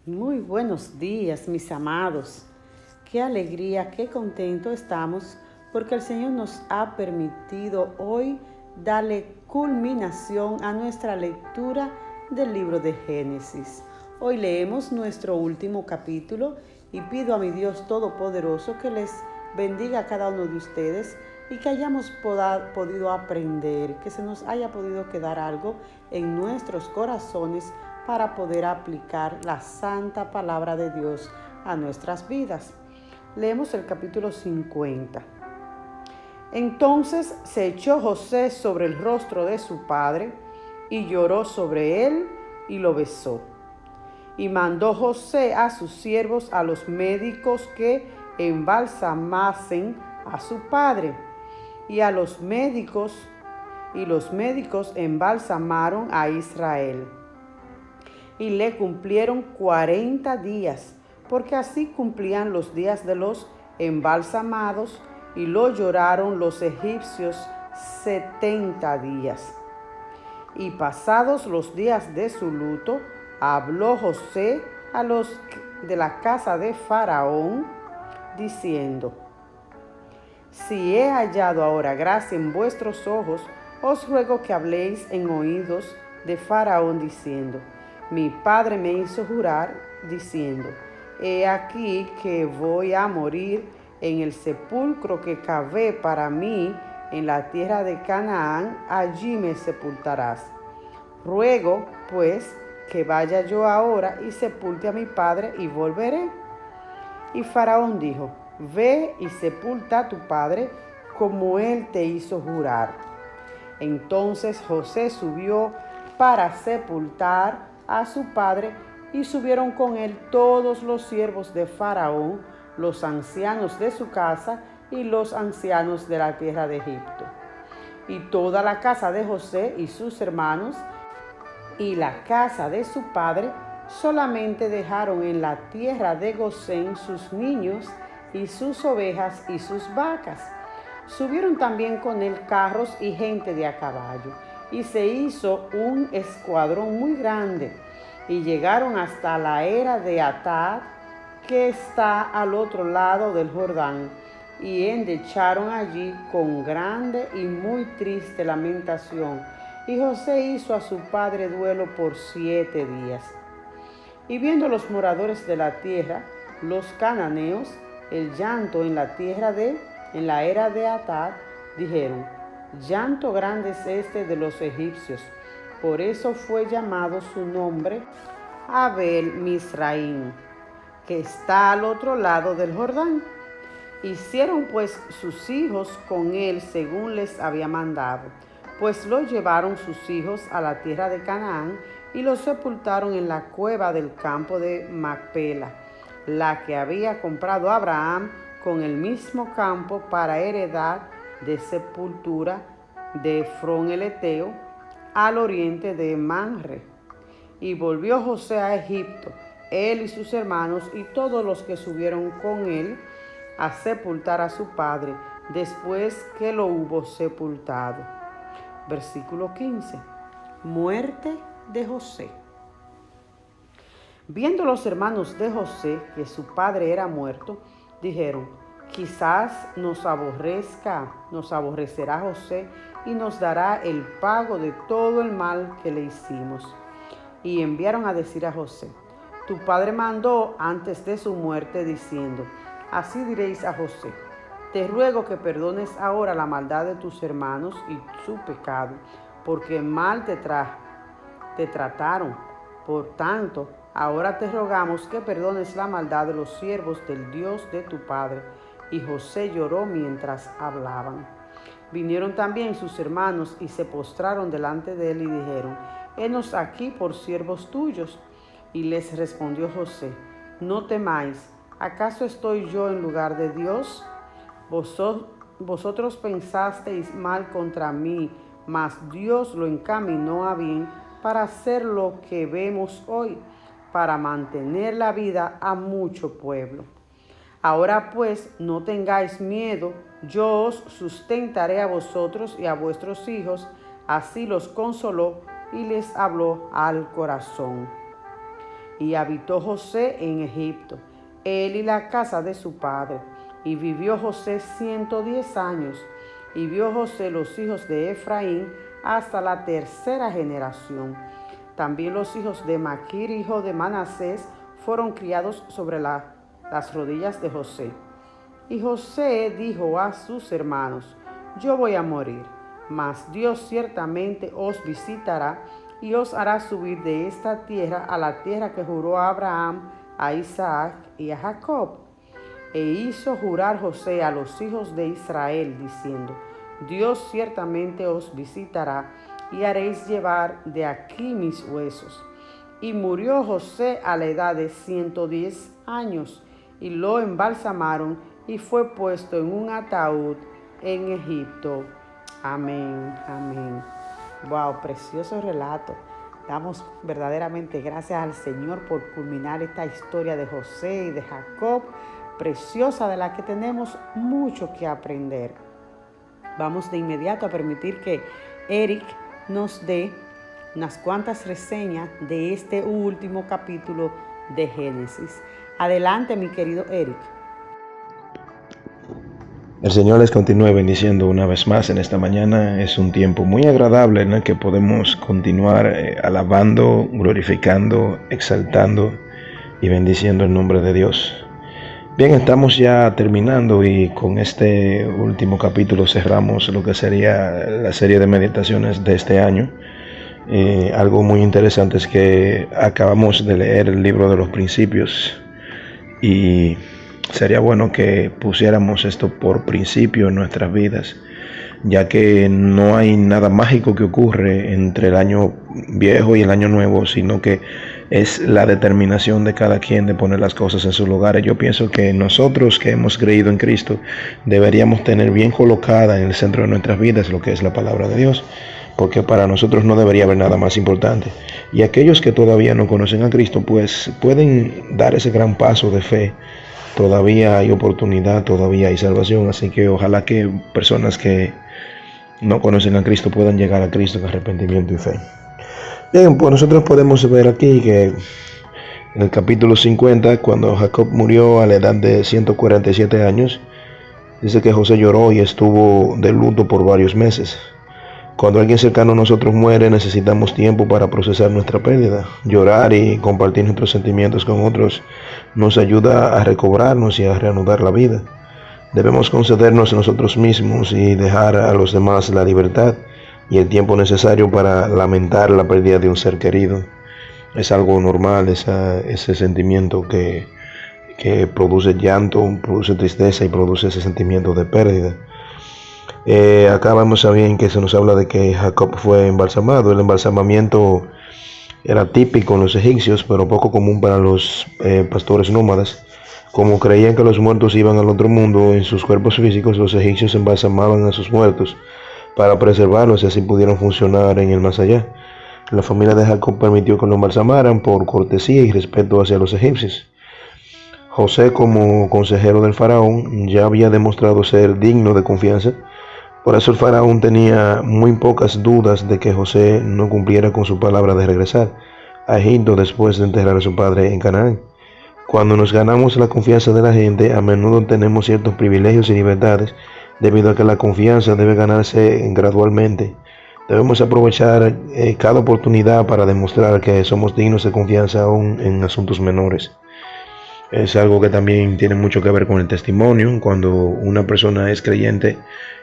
Muy buenos días, mis amados. Qué alegría, qué contento estamos porque el Señor nos ha permitido hoy darle culminación a nuestra lectura del libro de Génesis. Hoy leemos nuestro último capítulo y pido a mi Dios Todopoderoso que les bendiga a cada uno de ustedes y que hayamos podido aprender, que se nos haya podido quedar algo en nuestros corazones para poder aplicar la santa palabra de Dios a nuestras vidas. Leemos el capítulo 50. Entonces se echó José sobre el rostro de su padre y lloró sobre él y lo besó. Y mandó José a sus siervos, a los médicos, que embalsamasen a su padre. Y los médicos embalsamaron a Israel. Y le cumplieron 40 días, porque así cumplían los días de los embalsamados, y lo lloraron los egipcios 70 días. Y pasados los días de su luto, habló José a los de la casa de Faraón, diciendo: Si he hallado ahora gracia en vuestros ojos, os ruego que habléis en oídos de Faraón, diciendo: Mi padre me hizo jurar, diciendo: He aquí que voy a morir en el sepulcro que cavé para mí en la tierra de Canaán, allí me sepultarás. Ruego, pues, que vaya yo ahora y sepulte a mi padre y volveré. Y Faraón dijo: Ve y sepulta a tu padre como él te hizo jurar. Entonces José subió para sepultar a su padre, y subieron con él todos los siervos de Faraón, los ancianos de su casa y los ancianos de la tierra de Egipto. Y toda la casa de José y sus hermanos y la casa de su padre solamente dejaron en la tierra de Gosén sus niños y sus ovejas y sus vacas. Subieron también con él carros y gente de a caballo, y se hizo un escuadrón muy grande, y llegaron hasta la era de Atad, que está al otro lado del Jordán, y endecharon allí con grande y muy triste lamentación. Y José hizo a su padre duelo por 7 días. Y viendo los moradores de la tierra, los cananeos, el llanto en la era de Atad, dijeron: Llanto grande es este de los egipcios. Por eso fue llamado su nombre Abel Misraim, que está al otro lado del Jordán. Hicieron pues sus hijos con él según les había mandado, pues lo llevaron sus hijos a la tierra de Canaán y lo sepultaron en la cueva del campo de Macpela, la que había comprado Abraham con el mismo campo para heredad de sepultura de Efrón el Eteo, al oriente de Manre. Y volvió José a Egipto, él y sus hermanos y todos los que subieron con él a sepultar a su padre, después que lo hubo sepultado. Versículo 15. Muerte de José. Viendo los hermanos de José que su padre era muerto, dijeron: Quizás nos aborrecerá José y nos dará el pago de todo el mal que le hicimos. Y enviaron a decir a José: Tu padre mandó antes de su muerte, diciendo: Así diréis a José: Te ruego que perdones ahora la maldad de tus hermanos y su pecado, porque mal te trataron. Por tanto, ahora te rogamos que perdones la maldad de los siervos del Dios de tu padre. Y José lloró mientras hablaban. Vinieron también sus hermanos y se postraron delante de él y dijeron: Henos aquí por siervos tuyos. Y les respondió José: No temáis, ¿acaso estoy yo en lugar de Dios? Vosotros pensasteis mal contra mí, mas Dios lo encaminó a bien para hacer lo que vemos hoy, para mantener la vida a mucho pueblo. Ahora pues no tengáis miedo, yo os sustentaré a vosotros y a vuestros hijos. Así los consoló y les habló al corazón. Y habitó José en Egipto, él y la casa de su padre. Y vivió José 110 años. Y vio José los hijos de Efraín hasta la tercera generación. También los hijos de Maquir, hijo de Manasés, fueron criados sobre las rodillas de José. Y José dijo a sus hermanos: yo voy a morir, mas Dios ciertamente os visitará y os hará subir de esta tierra a la tierra que juró a Abraham, a Isaac y a Jacob. E hizo jurar José a los hijos de Israel, diciendo: Dios ciertamente os visitará y haréis llevar de aquí mis huesos. Y murió José a la edad de 110 años, y lo embalsamaron, y fue puesto en un ataúd en Egipto. Amén, amén. Wow, precioso relato. Damos verdaderamente gracias al Señor por culminar esta historia de José y de Jacob, preciosa, de la que tenemos mucho que aprender. Vamos de inmediato a permitir que Eric nos dé unas cuantas reseñas de este último capítulo de Génesis. Adelante, mi querido Eric. El Señor les continúe bendiciendo una vez más en esta mañana. Es un tiempo muy agradable en el que podemos continuar alabando, glorificando, exaltando y bendiciendo el nombre de Dios. Bien, estamos ya terminando y con este último capítulo cerramos lo que sería la serie de meditaciones de este año. Algo muy interesante es que acabamos de leer el libro de los principios y sería bueno que pusiéramos esto por principio en nuestras vidas, ya que no hay nada mágico que ocurre entre el año viejo y el año nuevo, sino que es la determinación de cada quien de poner las cosas en sus lugares. Yo pienso que nosotros que hemos creído en Cristo deberíamos tener bien colocada en el centro de nuestras vidas lo que es la palabra de Dios, porque para nosotros no debería haber nada más importante. Y aquellos que todavía no conocen a Cristo, pues pueden dar ese gran paso de fe. Todavía hay oportunidad, todavía hay salvación, así que ojalá que personas que no conocen a Cristo puedan llegar a Cristo en arrepentimiento y fe. Bien, pues nosotros podemos ver aquí que en el capítulo 50, cuando Jacob murió a la edad de 147 años, dice que José lloró y estuvo de luto por varios meses. Cuando alguien cercano a nosotros muere, necesitamos tiempo para procesar nuestra pérdida. Llorar y compartir nuestros sentimientos con otros nos ayuda a recobrarnos y a reanudar la vida. Debemos concedernos a nosotros mismos y dejar a los demás la libertad y el tiempo necesario para lamentar la pérdida de un ser querido. Es algo normal, ese sentimiento que produce llanto, produce tristeza y produce ese sentimiento de pérdida. Acá vemos bien que se nos habla de que Jacob fue embalsamado. El embalsamamiento era típico en los egipcios, pero poco común para los pastores nómadas. Como creían que los muertos iban al otro mundo en sus cuerpos físicos, los egipcios embalsamaban a sus muertos para preservarlos y así pudieron funcionar en el más allá. La familia de Jacob permitió que lo embalsamaran por cortesía y respeto hacia los egipcios. José, como consejero del faraón, ya había demostrado ser digno de confianza. Por eso el faraón tenía muy pocas dudas de que José no cumpliera con su palabra de regresar a Egipto después de enterrar a su padre en Canaán. Cuando nos ganamos la confianza de la gente, a menudo tenemos ciertos privilegios y libertades, debido a que la confianza debe ganarse gradualmente. Debemos aprovechar cada oportunidad para demostrar que somos dignos de confianza aún en asuntos menores. Es algo que también tiene mucho que ver con el testimonio. Cuando una persona es creyente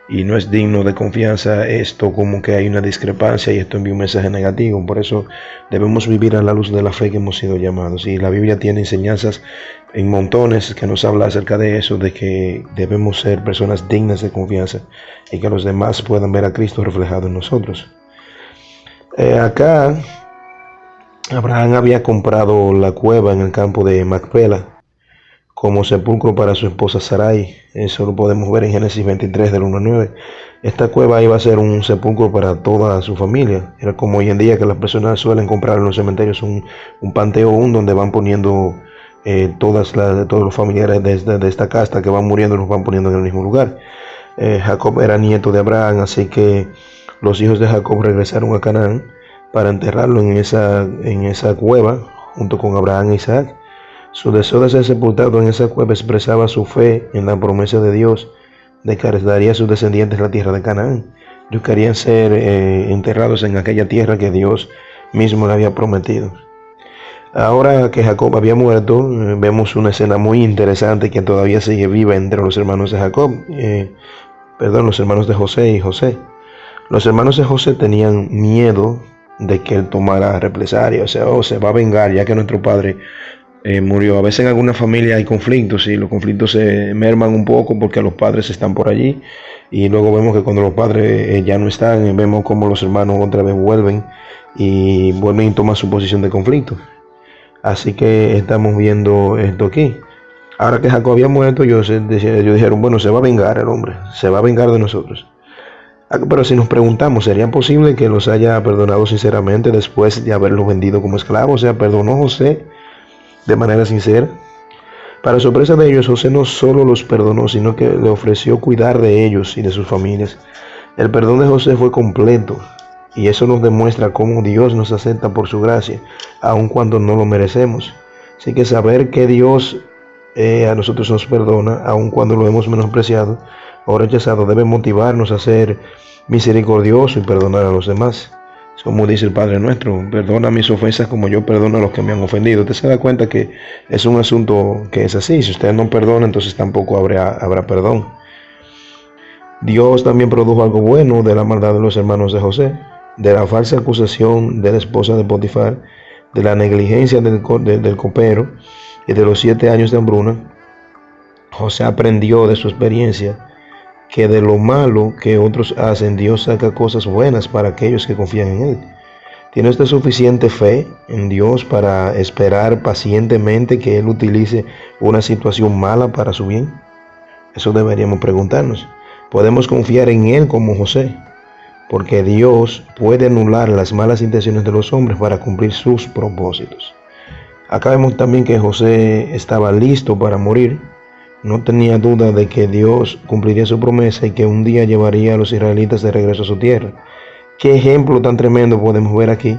y no es digno de confianza, esto como que hay una discrepancia y esto envía un mensaje negativo. Por eso debemos vivir a la luz de la fe que hemos sido llamados. Y la Biblia tiene enseñanzas en montones que nos habla acerca de eso, de que debemos ser personas dignas de confianza y que los demás puedan ver a Cristo reflejado en nosotros. Acá Abraham había comprado la cueva en el campo de Macpela como sepulcro para su esposa Sarai. Eso lo podemos ver en Génesis 23 del 1 al 9. Esta cueva iba a ser un sepulcro para toda su familia. Era como hoy en día que las personas suelen comprar en los cementerios un panteón donde van poniendo todos los familiares de esta casta que van muriendo, los van poniendo en el mismo lugar. Jacob era nieto de Abraham, así que los hijos de Jacob regresaron a Canaán para enterrarlo en esa cueva junto con Abraham e Isaac. Su deseo de ser sepultado en esa cueva expresaba su fe en la promesa de Dios de que les daría a sus descendientes la tierra de Canaán. Ellos querían ser enterrados en aquella tierra que Dios mismo le había prometido. Ahora que Jacob había muerto, vemos una escena muy interesante que todavía sigue viva entre los hermanos de Jacob, los hermanos de José y José. Los hermanos de José tenían miedo de que él tomara represalia, o sea, se va a vengar ya que nuestro padre murió. A veces en alguna familia hay conflictos y los conflictos se merman un poco porque los padres están por allí y luego vemos que cuando los padres ya no están, vemos como los hermanos otra vez vuelven y toman su posición de conflicto. Así que estamos viendo esto aquí. Ahora que Jacob había muerto, ellos dijeron, bueno, se va a vengar el hombre, se va a vengar de nosotros. Pero si nos preguntamos, ¿sería posible que los haya perdonado sinceramente después de haberlos vendido como esclavos? O sea, ¿perdonó José de manera sincera? Para sorpresa de ellos, José no solo los perdonó, sino que le ofreció cuidar de ellos y de sus familias. El perdón de José fue completo. Y eso nos demuestra cómo Dios nos acepta por su gracia, aun cuando no lo merecemos. Así que saber que Dios a nosotros nos perdona, aun cuando lo hemos menospreciado o rechazado, debe motivarnos a ser misericordioso y perdonar a los demás. Es como dice el Padre nuestro, perdona mis ofensas como yo perdono a los que me han ofendido. Usted se da cuenta que es un asunto que es así. Si usted no perdona, entonces tampoco habrá perdón. Dios también produjo algo bueno de la maldad de los hermanos de José, de la falsa acusación de la esposa de Potifar, de la negligencia del copero y de los 7 años de hambruna. José aprendió de su experiencia que de lo malo que otros hacen, Dios saca cosas buenas para aquellos que confían en Él. ¿Tiene usted suficiente fe en Dios para esperar pacientemente que Él utilice una situación mala para su bien? Eso deberíamos preguntarnos. Podemos confiar en Él como José, porque Dios puede anular las malas intenciones de los hombres para cumplir sus propósitos. Acá vemos también que José estaba listo para morir. No tenía duda de que Dios cumpliría su promesa y que un día llevaría a los israelitas de regreso a su tierra. Qué ejemplo tan tremendo podemos ver aquí.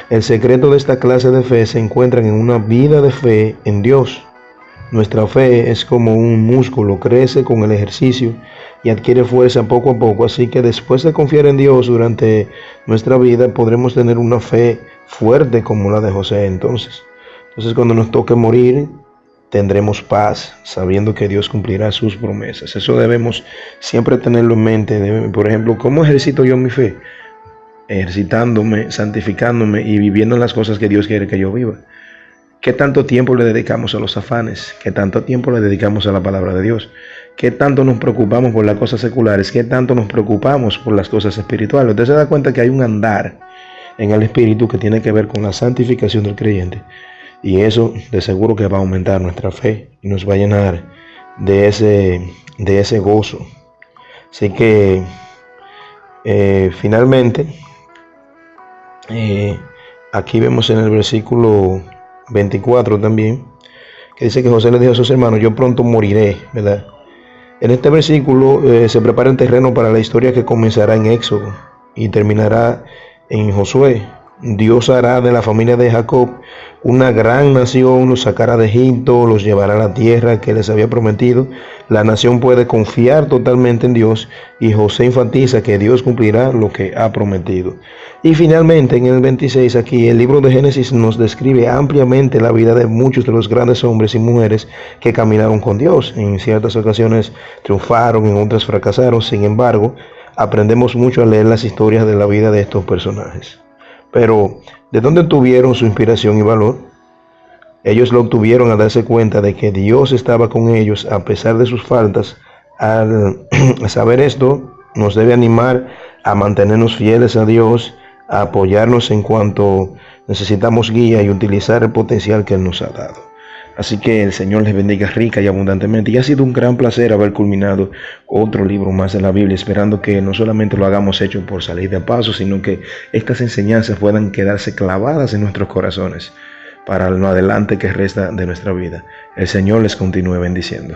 El secreto de esta clase de fe se encuentra en una vida de fe en Dios. Nuestra fe es como un músculo, crece con el ejercicio y adquiere fuerza poco a poco, así que después de confiar en Dios durante nuestra vida podremos tener una fe fuerte como la de José entonces. Cuando nos toque morir, tendremos paz, sabiendo que Dios cumplirá sus promesas. Eso debemos siempre tenerlo en mente. Por ejemplo, ¿cómo ejercito yo mi fe? Ejercitándome, santificándome y viviendo las cosas que Dios quiere que yo viva. ¿Qué tanto tiempo le dedicamos a los afanes? ¿Qué tanto tiempo le dedicamos a la palabra de Dios? ¿Qué tanto nos preocupamos por las cosas seculares? ¿Qué tanto nos preocupamos por las cosas espirituales? Usted se da cuenta que hay un andar en el espíritu que tiene que ver con la santificación del creyente. Y eso de seguro que va a aumentar nuestra fe y nos va a llenar de ese gozo. Así que finalmente, aquí vemos en el versículo 24 también, que dice que José le dijo a sus hermanos, yo pronto moriré, ¿verdad? En este versículo se prepara el terreno para la historia que comenzará en Éxodo y terminará en Josué. Dios hará de la familia de Jacob una gran nación, los sacará de Egipto, los llevará a la tierra que les había prometido. La nación puede confiar totalmente en Dios y José enfatiza que Dios cumplirá lo que ha prometido. Y finalmente en el 26 aquí el libro de Génesis nos describe ampliamente la vida de muchos de los grandes hombres y mujeres que caminaron con Dios. En ciertas ocasiones triunfaron, en otras fracasaron. Sin embargo, aprendemos mucho al leer las historias de la vida de estos personajes. Pero, ¿de dónde tuvieron su inspiración y valor? Ellos lo obtuvieron al darse cuenta de que Dios estaba con ellos a pesar de sus faltas. Al saber esto, nos debe animar a mantenernos fieles a Dios, a apoyarnos en cuanto necesitamos guía y utilizar el potencial que Él nos ha dado. Así que el Señor les bendiga rica y abundantemente. Y ha sido un gran placer haber culminado otro libro más de la Biblia, esperando que no solamente lo hagamos hecho por salir de paso, sino que estas enseñanzas puedan quedarse clavadas en nuestros corazones para lo adelante que resta de nuestra vida. El Señor les continúe bendiciendo.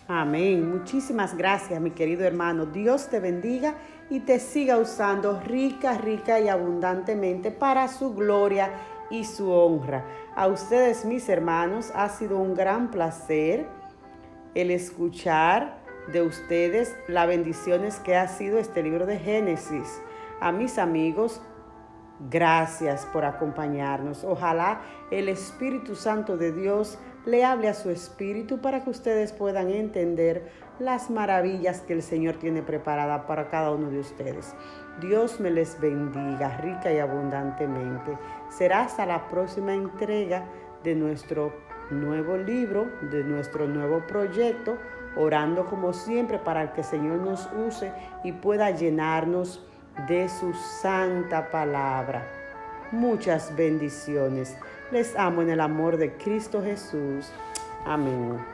Amén. Muchísimas gracias, mi querido hermano. Dios te bendiga y te siga usando rica y abundantemente para su gloria y su honra. A ustedes, mis hermanos, ha sido un gran placer el escuchar de ustedes las bendiciones que ha sido este libro de Génesis. A mis amigos, gracias por acompañarnos. Ojalá el Espíritu Santo de Dios le hable a su espíritu para que ustedes puedan entender las maravillas que el Señor tiene preparadas para cada uno de ustedes. Dios me les bendiga rica y abundantemente. Será hasta la próxima entrega de nuestro nuevo libro, de nuestro nuevo proyecto, orando como siempre para que el Señor nos use y pueda llenarnos de su santa palabra. Muchas bendiciones. Les amo en el amor de Cristo Jesús. Amén.